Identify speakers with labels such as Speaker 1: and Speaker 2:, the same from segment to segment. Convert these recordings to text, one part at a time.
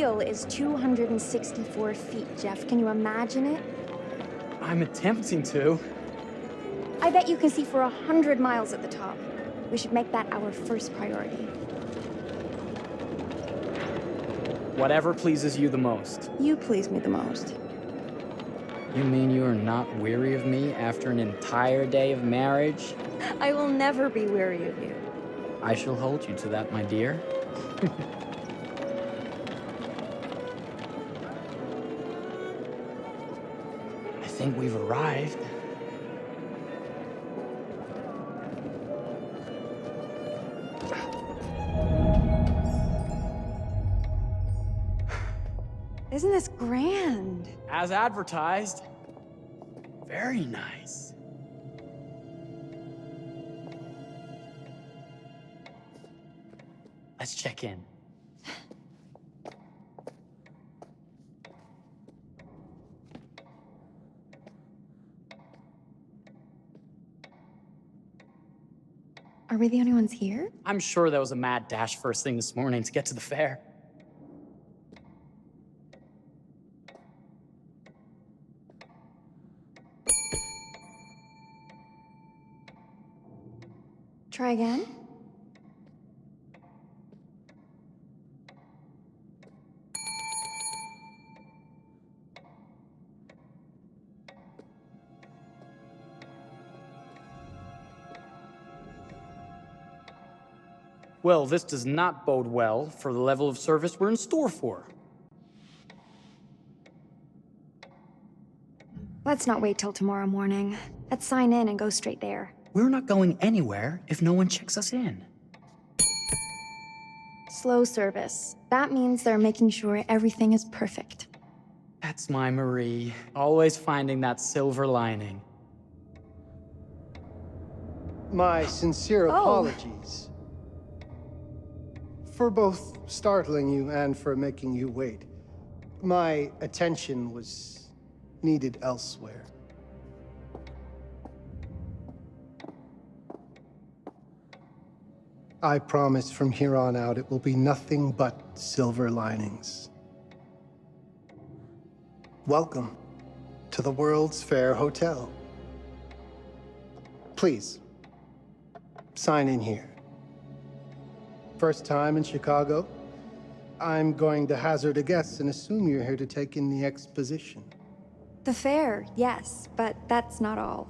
Speaker 1: wheel is 264 feet, Jeff. Can you imagine it?
Speaker 2: I'm attempting to.
Speaker 1: I bet you can see for 100 miles at the top. We should make that our first priority.
Speaker 2: Whatever pleases you the most.
Speaker 1: You please me the most.
Speaker 2: You mean you are not weary of me after an entire day of marriage?
Speaker 1: I will never be weary of you.
Speaker 2: I shall hold you to that, my dear. I think we've arrived.
Speaker 1: Isn't this grand?
Speaker 2: As advertised. Very nice. Let's check in.
Speaker 1: Are we the only ones here?
Speaker 2: I'm sure there was a mad dash first thing this morning to get to the fair.
Speaker 1: Try again?
Speaker 2: Well, this does not bode well for the level of service we're in store for.
Speaker 1: Let's not wait till tomorrow morning. Let's sign in and go straight there.
Speaker 2: We're not going anywhere if no one checks us in.
Speaker 1: Slow service. That means they're making sure everything is perfect.
Speaker 2: That's my Marie, always finding that silver lining.
Speaker 3: My sincere apologies for both startling you and for making you wait. My attention was needed elsewhere. I promise from here on out it will be nothing but silver linings. Welcome to the World's Fair Hotel. Please, sign in here. First time in Chicago? I'm going to hazard a guess and assume you're here to take in the exposition.
Speaker 1: The fair, yes, but that's not all.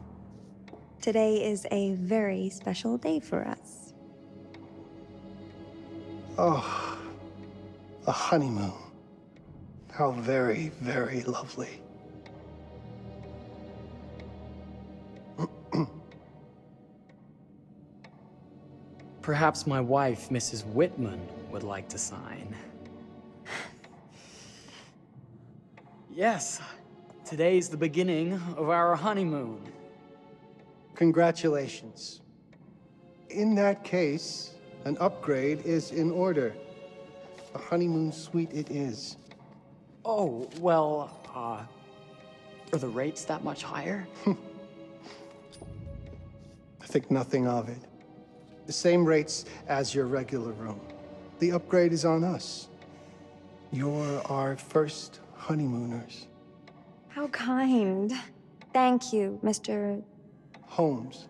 Speaker 1: Today is a very special day for us.
Speaker 3: Oh, a honeymoon. How very, very lovely.
Speaker 2: Perhaps my wife, Mrs. Whitman, would like to sign. Yes, today's the beginning of our honeymoon.
Speaker 3: Congratulations. In that case, an upgrade is in order. A honeymoon suite it is.
Speaker 2: Oh, well, are the rates that much higher?
Speaker 3: I think nothing of it. The same rates as your regular room. The upgrade is on us. You're our first honeymooners.
Speaker 1: How kind. Thank you, Mr.
Speaker 3: Holmes.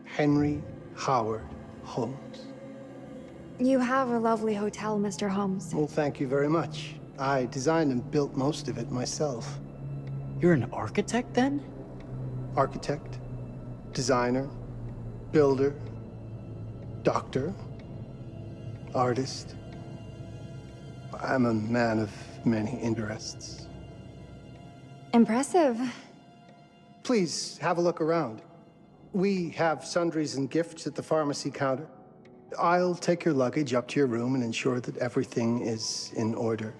Speaker 3: Henry Howard Holmes.
Speaker 1: You have a lovely hotel, Mr. Holmes.
Speaker 3: Well, thank you very much. I designed and built most of it myself.
Speaker 2: You're an architect, then?
Speaker 3: Architect, designer, builder, doctor, artist. I'm a man of many interests.
Speaker 1: Impressive.
Speaker 3: Please have a look around. We have sundries and gifts at the pharmacy counter. I'll take your luggage up to your room and ensure that everything is in order.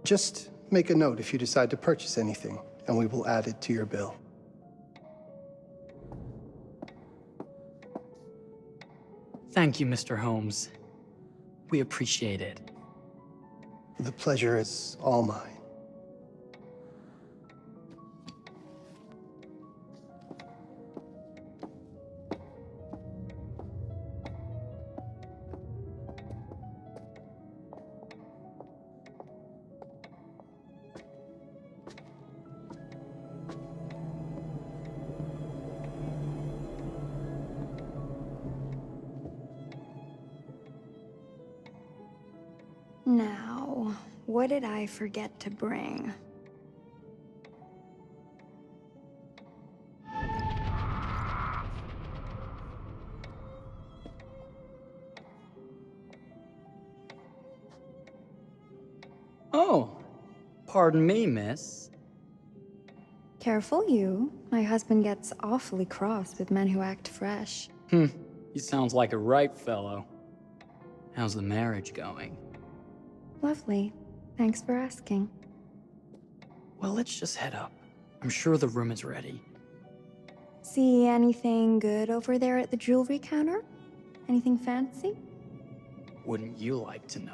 Speaker 3: Just make a note if you decide to purchase anything, and we will add it to your bill.
Speaker 2: Thank you, Mr. Holmes. We appreciate it.
Speaker 3: The pleasure is all mine.
Speaker 1: Now, what did I forget to bring?
Speaker 2: Oh, pardon me, miss.
Speaker 1: Careful you. My husband gets awfully cross with men who act fresh.
Speaker 2: He sounds like a ripe fellow. How's the marriage going?
Speaker 1: Lovely. Thanks for asking.
Speaker 2: Well, let's just head up. I'm sure the room is ready.
Speaker 1: See anything good over there at the jewelry counter? Anything fancy?
Speaker 2: Wouldn't you like to know?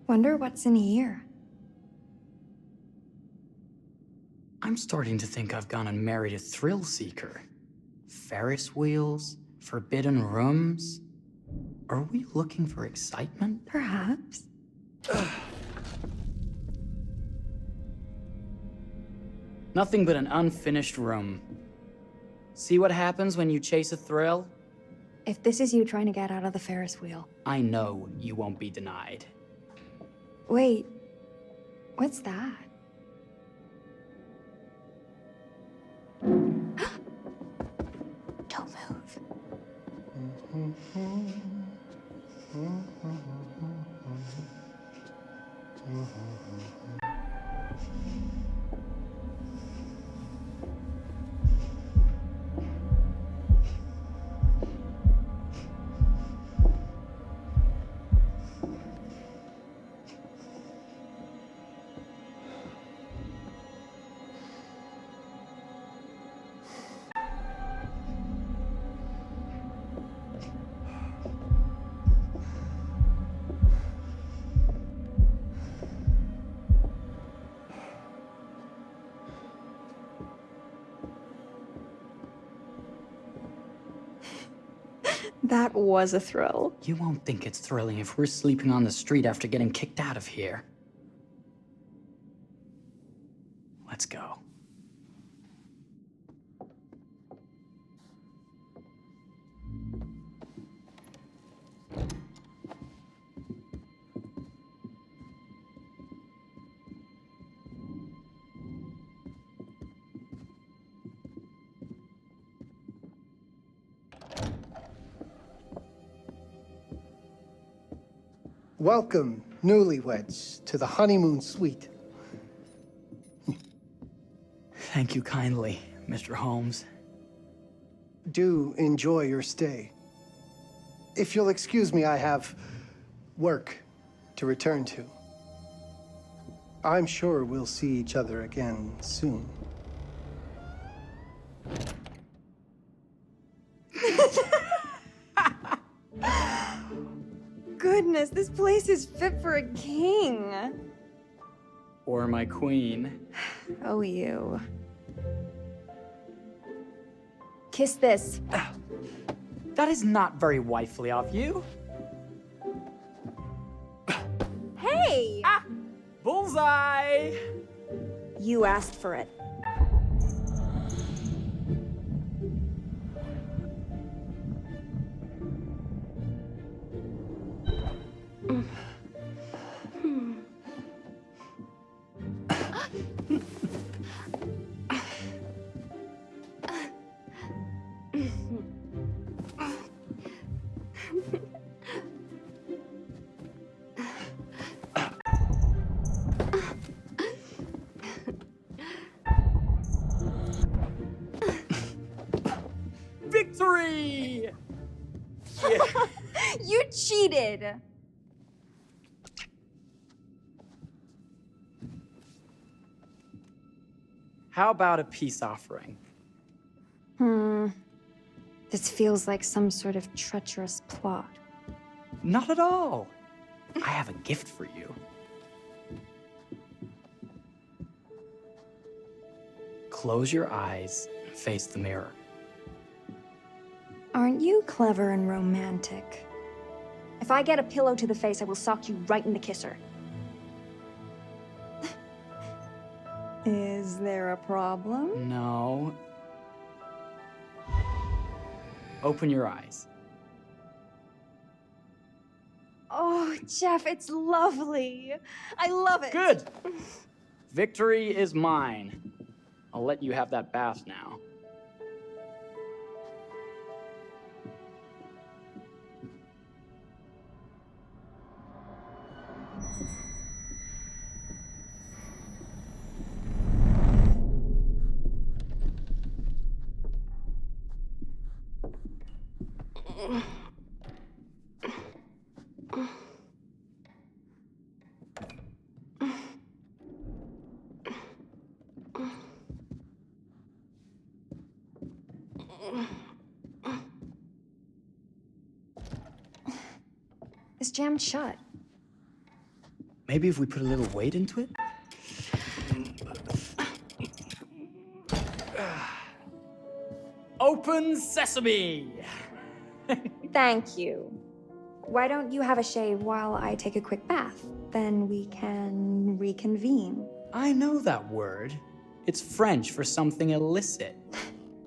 Speaker 1: Wonder what's in here.
Speaker 2: I'm starting to think I've gone and married a thrill seeker. Ferris wheels, forbidden rooms. Are we looking for excitement?
Speaker 1: Perhaps.
Speaker 2: Nothing but an unfinished room. See what happens when you chase a thrill?
Speaker 1: If this is you trying to get out of the Ferris wheel.
Speaker 2: I know you won't be denied.
Speaker 1: Wait, what's that? Don't move. That was a thrill.
Speaker 2: You won't think it's thrilling if we're sleeping on the street after getting kicked out of here. Let's go.
Speaker 3: Welcome, newlyweds, to the honeymoon suite.
Speaker 2: Thank you kindly, Mr. Holmes.
Speaker 3: Do enjoy your stay. If you'll excuse me, I have work to return to. I'm sure we'll see each other again soon.
Speaker 1: Goodness, this place is fit for a king.
Speaker 2: Or my queen.
Speaker 1: Oh, you. Kiss this.
Speaker 2: That is not very wifely of you.
Speaker 1: Hey!
Speaker 2: Bullseye!
Speaker 1: You asked for it.
Speaker 2: Victory!
Speaker 1: You cheated!
Speaker 2: How about a peace offering?
Speaker 1: This feels like some sort of treacherous plot.
Speaker 2: Not at all. I have a gift for you. Close your eyes and face the mirror.
Speaker 1: Aren't you clever and romantic? If I get a pillow to the face, I will sock you right in the kisser. Is there a problem?
Speaker 2: No. Open your eyes.
Speaker 1: Oh, Jeff, it's lovely. I love it.
Speaker 2: Good! Victory is mine. I'll let you have that bath now.
Speaker 1: It's jammed shut.
Speaker 2: Maybe if we put a little weight into it? Open sesame!
Speaker 1: Thank you. Why don't you have a shave while I take a quick bath? Then we can reconvene.
Speaker 2: I know that word. It's French for something illicit.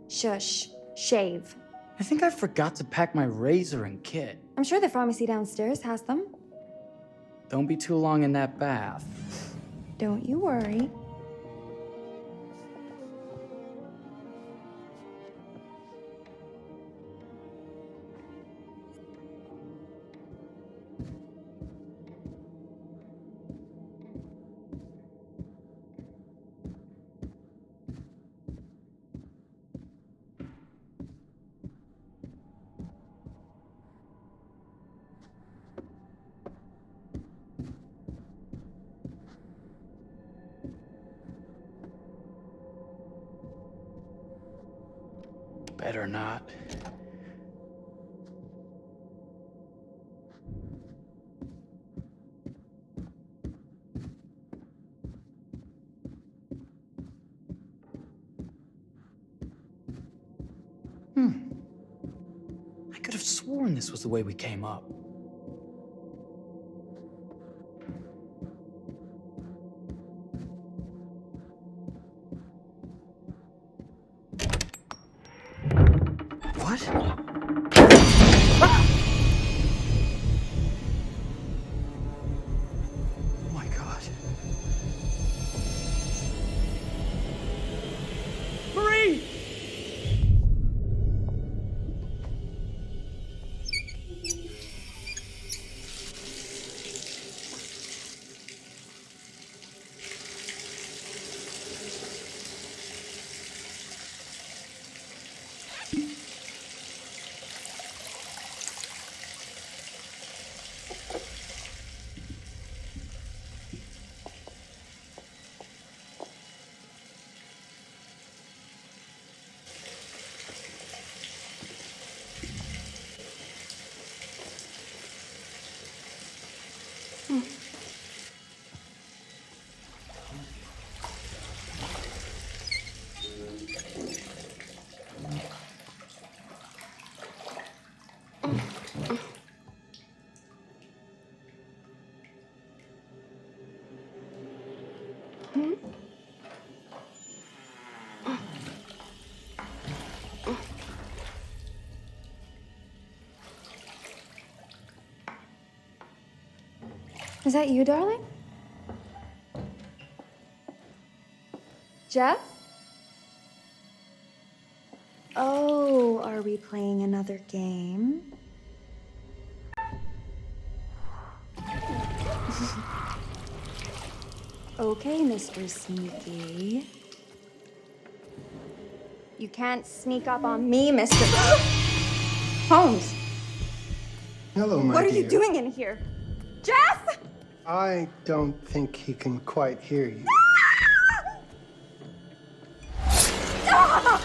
Speaker 1: Shush. Shave.
Speaker 2: I think I forgot to pack my razor and kit.
Speaker 1: I'm sure the pharmacy downstairs has them.
Speaker 2: Don't be too long in that bath.
Speaker 1: Don't you worry.
Speaker 2: Better not. I could have sworn this was the way we came up. What? Ah! Oh my God. Marie!
Speaker 1: Is that you, darling? Jeff? Oh, are we playing another game? Okay, Mr. Sneaky. You can't sneak up on me, Mr. Holmes!
Speaker 3: Hello, my
Speaker 1: What are
Speaker 3: dear.
Speaker 1: you doing in here? Jeff!
Speaker 3: I don't think he can quite hear you.
Speaker 1: Ah!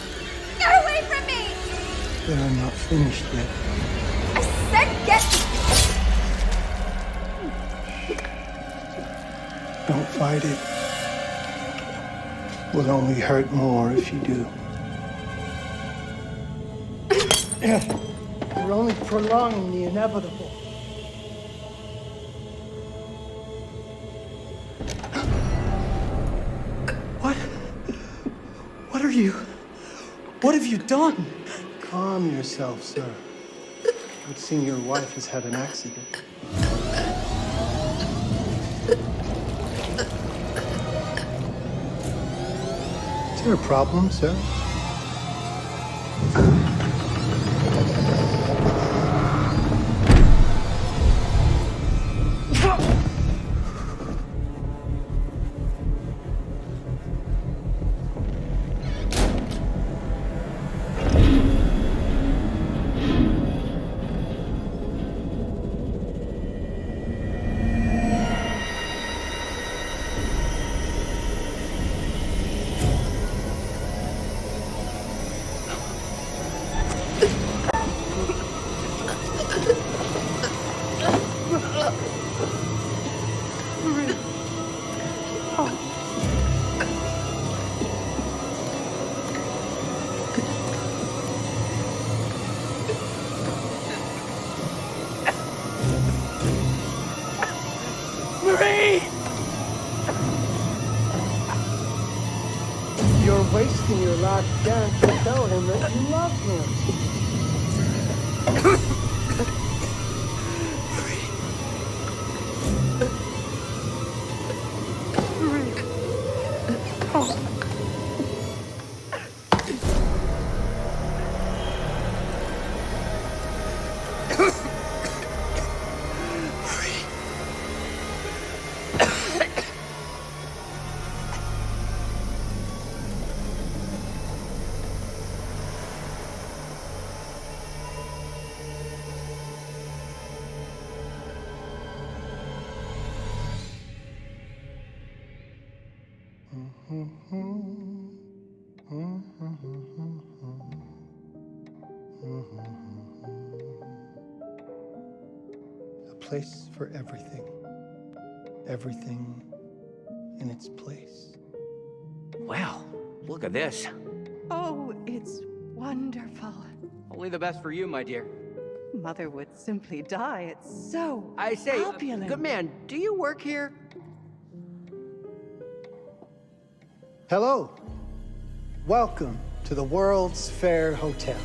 Speaker 1: Get away from me!
Speaker 3: But I'm not finished yet.
Speaker 1: I said get...
Speaker 3: Don't fight it. Will only hurt more if you do. You're only prolonging the inevitable.
Speaker 2: What? What are you? What have you done?
Speaker 3: Calm yourself, sir. It seems your wife has had an accident. Is there a problem, sir? You're wasting your last chance to tell him that you love him. A place for everything. Everything in its place.
Speaker 4: Wow, look at this.
Speaker 5: Oh, it's wonderful.
Speaker 4: Only the best for you, my dear.
Speaker 5: Mother would simply die. It's so
Speaker 4: I say,
Speaker 5: opulent.
Speaker 4: good man, do you work here?
Speaker 3: Hello. Welcome to the World's Fair Hotel.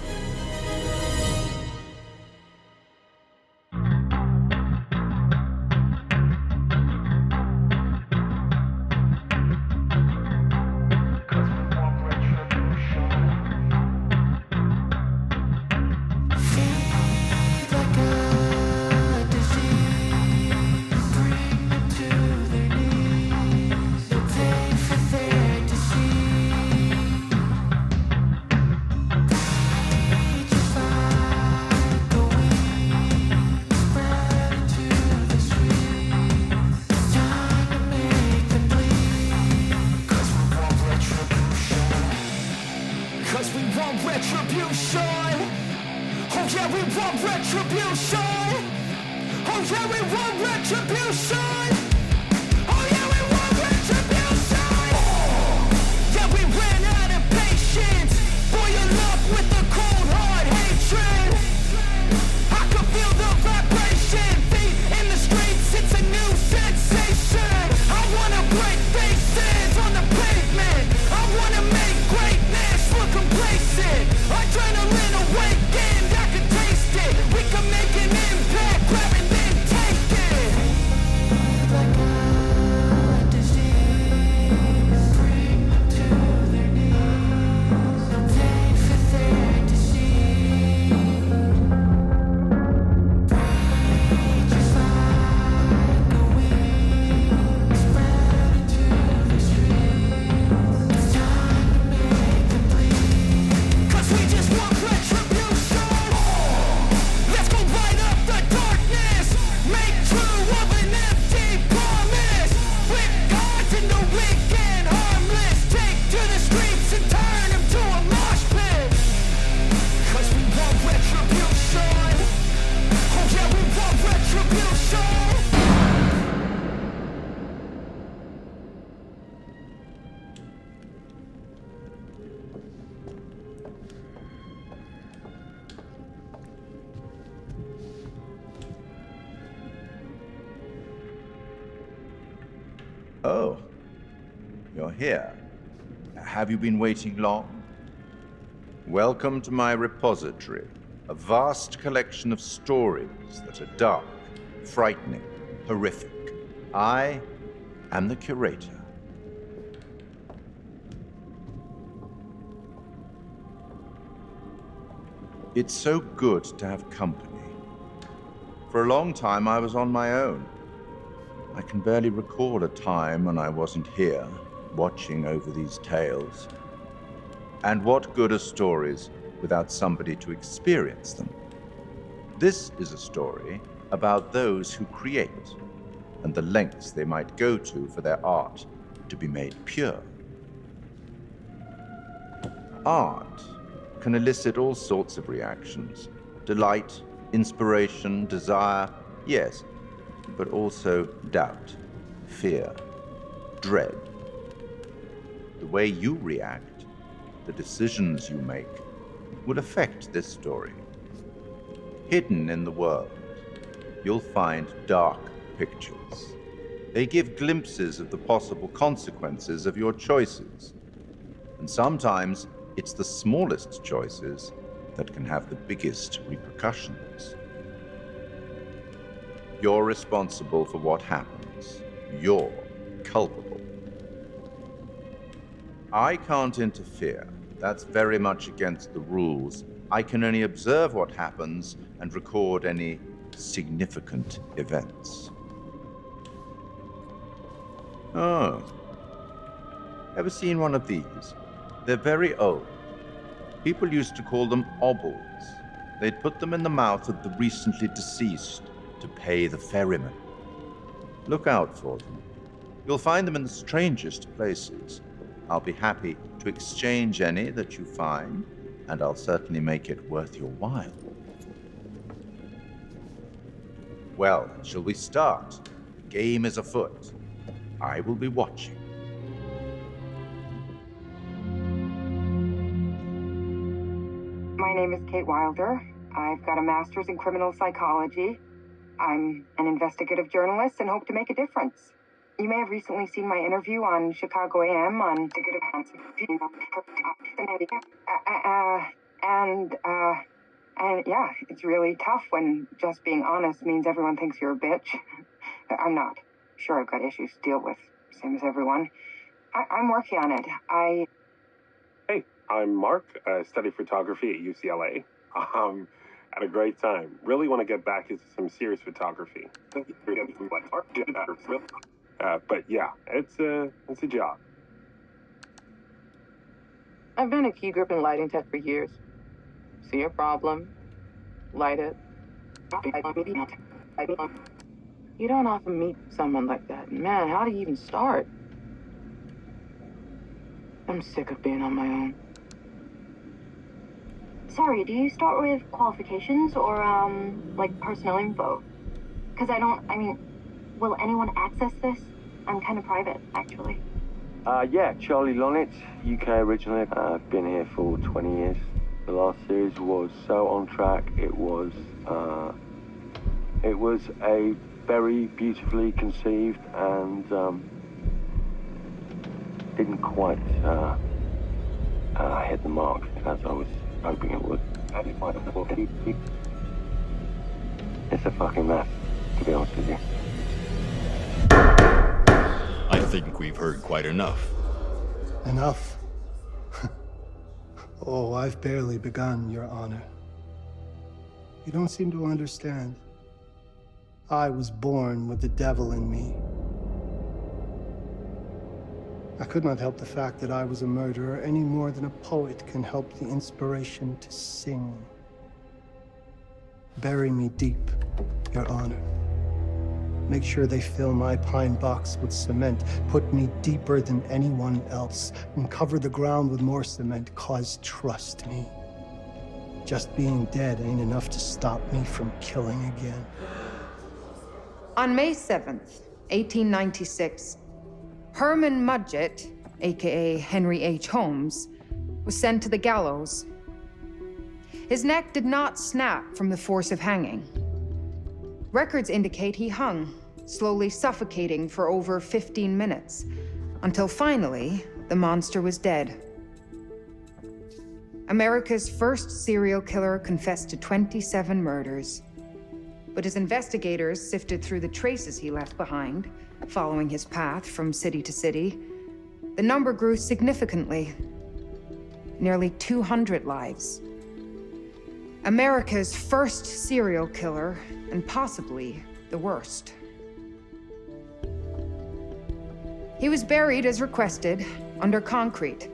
Speaker 6: Cause we want retribution. Oh yeah, we want retribution. Oh yeah, we want retribution. Oh yeah, we want retribution. Yeah, we ran out of patience. Boil up with the cold hard hatred. I can feel the vibration. Feet in the streets, it's a new sensation. I wanna break faces on the pavement. I wanna make greatness look complacent. Adrenaline awakened, I can taste it. We can make an impact, grab and then take it.
Speaker 7: Oh, you're here. Have you been waiting long? Welcome to my repository, a vast collection of stories that are dark, frightening, horrific. I am the curator. It's so good to have company. For a long time, I was on my own. I can barely recall a time when I wasn't here, watching over these tales. And what good are stories without somebody to experience them? This is a story about those who create, and the lengths they might go to for their art to be made pure. Art can elicit all sorts of reactions. Delight, inspiration, desire, yes, but also doubt, fear, dread. The way you react, the decisions you make, will affect this story. Hidden in the world, you'll find dark pictures. They give glimpses of the possible consequences of your choices. And sometimes it's the smallest choices that can have the biggest repercussions. You're responsible for what happens. You're culpable. I can't interfere. That's very much against the rules. I can only observe what happens and record any significant events. Oh. Ever seen one of these? They're very old. People used to call them obbles. They'd put them in the mouth of the recently deceased to pay the ferryman. Look out for them. You'll find them in the strangest places. I'll be happy to exchange any that you find, and I'll certainly make it worth your while. Well, shall we start? The game is afoot. I will be watching.
Speaker 8: My name is Kate Wilder. I've got a master's in criminal psychology. I'm an investigative journalist and hope to make a difference. You may have recently seen my interview on Chicago AM on and yeah, it's really tough when just being honest means everyone thinks you're a bitch. I'm not. Sure, I've got issues to deal with, same as everyone. I'm working on it.
Speaker 9: Hey, I'm Mark. I study photography at UCLA. Had a great time. Really want to get back into some serious photography. But yeah, it's a job.
Speaker 10: I've been a key grip and lighting tech for years. See a problem, light it. You don't often meet someone like that. Man, how do you even start? I'm sick of being on my own.
Speaker 11: Sorry, do you start with qualifications or, like personnel info? Because will anyone access this? I'm kind of private, actually.
Speaker 12: Yeah, Charlie Lonitz, UK originally. I've been here for 20 years. The last series was so on track. It was a very beautifully conceived and didn't quite hit the mark as I was hoping it would. It's a fucking mess, to be honest with you.
Speaker 13: I think we've heard quite enough.
Speaker 3: Enough? Oh, I've barely begun, Your Honor. You don't seem to understand. I was born with the devil in me. I could not help the fact that I was a murderer any more than a poet can help the inspiration to sing. Bury me deep, Your Honor. Make sure they fill my pine box with cement. Put me deeper than anyone else. And cover the ground with more cement, 'cause trust me, just being dead ain't enough to stop me from killing again.
Speaker 14: On May 7th, 1896, Herman Mudgett, aka Henry H. Holmes, was sent to the gallows. His neck did not snap from the force of hanging. Records indicate he hung, slowly suffocating for over 15 minutes, until finally, the monster was dead. America's first serial killer confessed to 27 murders. But as investigators sifted through the traces he left behind, following his path from city to city, the number grew significantly. Nearly 200 lives. America's first serial killer, and possibly the worst. He was buried as requested, under concrete.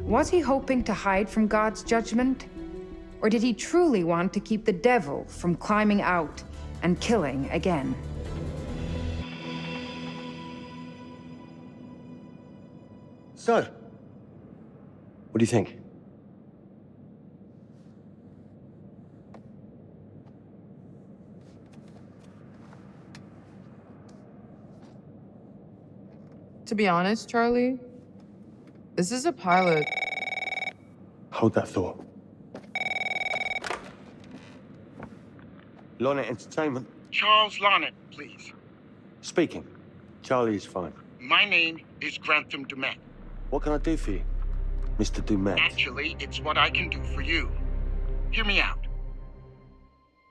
Speaker 14: Was he hoping to hide from God's judgment? Or did he truly want to keep the devil from climbing out and killing again?
Speaker 15: So, what do you think?
Speaker 5: To be honest, Charlie, this is a pilot.
Speaker 15: Hold that thought.
Speaker 12: Lonnet Entertainment.
Speaker 16: Charles Lonnet, please.
Speaker 12: Speaking. Charlie is fine.
Speaker 16: My name is Grantham Dumet.
Speaker 12: What can I do for you, Mr. Dumet?
Speaker 16: Actually, it's what I can do for you. Hear me out.